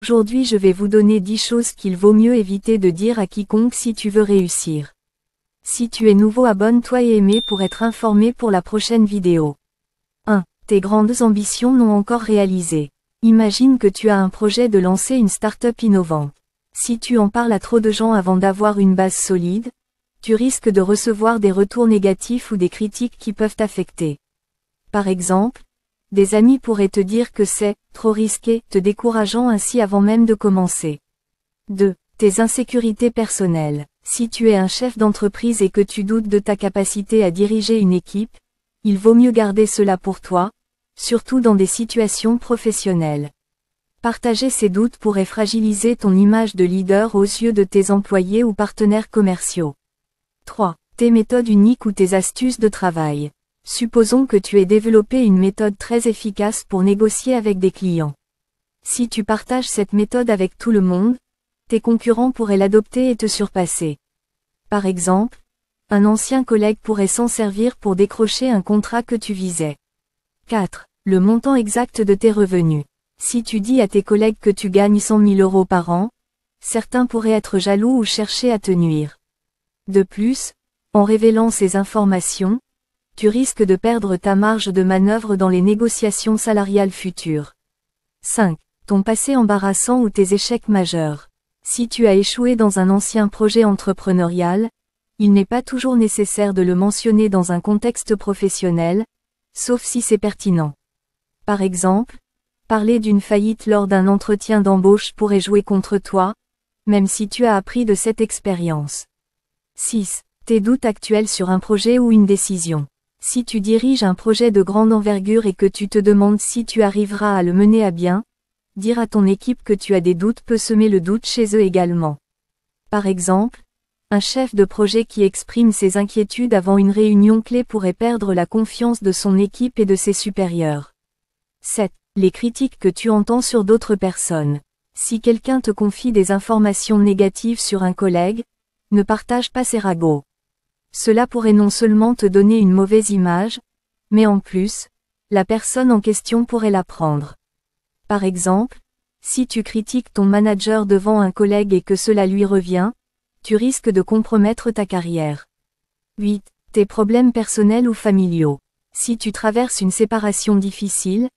Aujourd'hui je vais vous donner 10 choses qu'il vaut mieux éviter de dire à quiconque si tu veux réussir. Si tu es nouveau, abonne-toi et aimez pour être informé pour la prochaine vidéo. 1. Tes grandes ambitions non encore réalisées. Imagine que tu as un projet de lancer une start-up innovante. Si tu en parles à trop de gens avant d'avoir une base solide, tu risques de recevoir des retours négatifs ou des critiques qui peuvent t'affecter. Par exemple, des amis pourraient te dire que c'est trop risqué, te décourageant ainsi avant même de commencer. 2. Tes insécurités personnelles. Si tu es un chef d'entreprise et que tu doutes de ta capacité à diriger une équipe, il vaut mieux garder cela pour toi, surtout dans des situations professionnelles. Partager ces doutes pourrait fragiliser ton image de leader aux yeux de tes employés ou partenaires commerciaux. 3. Tes méthodes uniques ou tes astuces de travail. Supposons que tu aies développé une méthode très efficace pour négocier avec des clients. Si tu partages cette méthode avec tout le monde, tes concurrents pourraient l'adopter et te surpasser. Par exemple, un ancien collègue pourrait s'en servir pour décrocher un contrat que tu visais. 4. Le montant exact de tes revenus. Si tu dis à tes collègues que tu gagnes 100 000 € par an, certains pourraient être jaloux ou chercher à te nuire. De plus, en révélant ces informations, tu risques de perdre ta marge de manœuvre dans les négociations salariales futures. 5. Ton passé embarrassant ou tes échecs majeurs. Si tu as échoué dans un ancien projet entrepreneurial, il n'est pas toujours nécessaire de le mentionner dans un contexte professionnel, sauf si c'est pertinent. Par exemple, parler d'une faillite lors d'un entretien d'embauche pourrait jouer contre toi, même si tu as appris de cette expérience. 6. Tes doutes actuels sur un projet ou une décision. Si tu diriges un projet de grande envergure et que tu te demandes si tu arriveras à le mener à bien, dire à ton équipe que tu as des doutes peut semer le doute chez eux également. Par exemple, un chef de projet qui exprime ses inquiétudes avant une réunion clé pourrait perdre la confiance de son équipe et de ses supérieurs. 7. Les critiques que tu entends sur d'autres personnes. Si quelqu'un te confie des informations négatives sur un collègue, ne partage pas ses ragots. Cela pourrait non seulement te donner une mauvaise image, mais en plus, la personne en question pourrait la prendre. Par exemple, si tu critiques ton manager devant un collègue et que cela lui revient, tu risques de compromettre ta carrière. 8. Tes problèmes personnels ou familiaux. Si tu traverses une séparation difficile,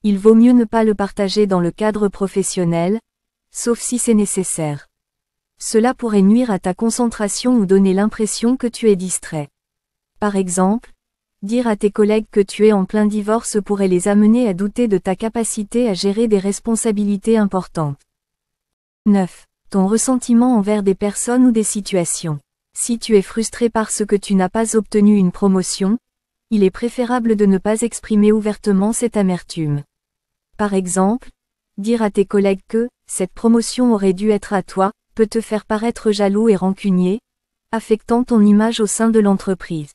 il vaut mieux ne pas le partager dans le cadre professionnel, sauf si c'est nécessaire. Cela pourrait nuire à ta concentration ou donner l'impression que tu es distrait. Par exemple, dire à tes collègues que tu es en plein divorce pourrait les amener à douter de ta capacité à gérer des responsabilités importantes. 9. Ton ressentiment envers des personnes ou des situations. Si tu es frustré parce que tu n'as pas obtenu une promotion, il est préférable de ne pas exprimer ouvertement cette amertume. Par exemple, dire à tes collègues que cette promotion aurait dû être à toi, peut te faire paraître jaloux et rancunier, affectant ton image au sein de l'entreprise.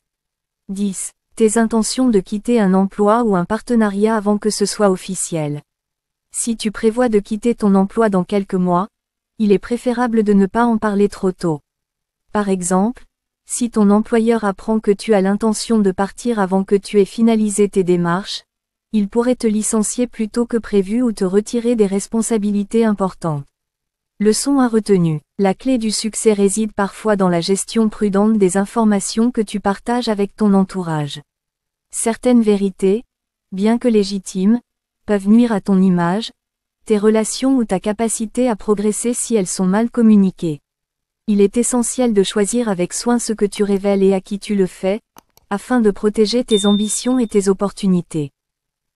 10. Tes intentions de quitter un emploi ou un partenariat avant que ce soit officiel. Si tu prévois de quitter ton emploi dans quelques mois, il est préférable de ne pas en parler trop tôt. Par exemple, si ton employeur apprend que tu as l'intention de partir avant que tu aies finalisé tes démarches, il pourrait te licencier plus tôt que prévu ou te retirer des responsabilités importantes. Leçon à retenue. La clé du succès réside parfois dans la gestion prudente des informations que tu partages avec ton entourage. Certaines vérités, bien que légitimes, peuvent nuire à ton image, tes relations ou ta capacité à progresser si elles sont mal communiquées. Il est essentiel de choisir avec soin ce que tu révèles et à qui tu le fais, afin de protéger tes ambitions et tes opportunités.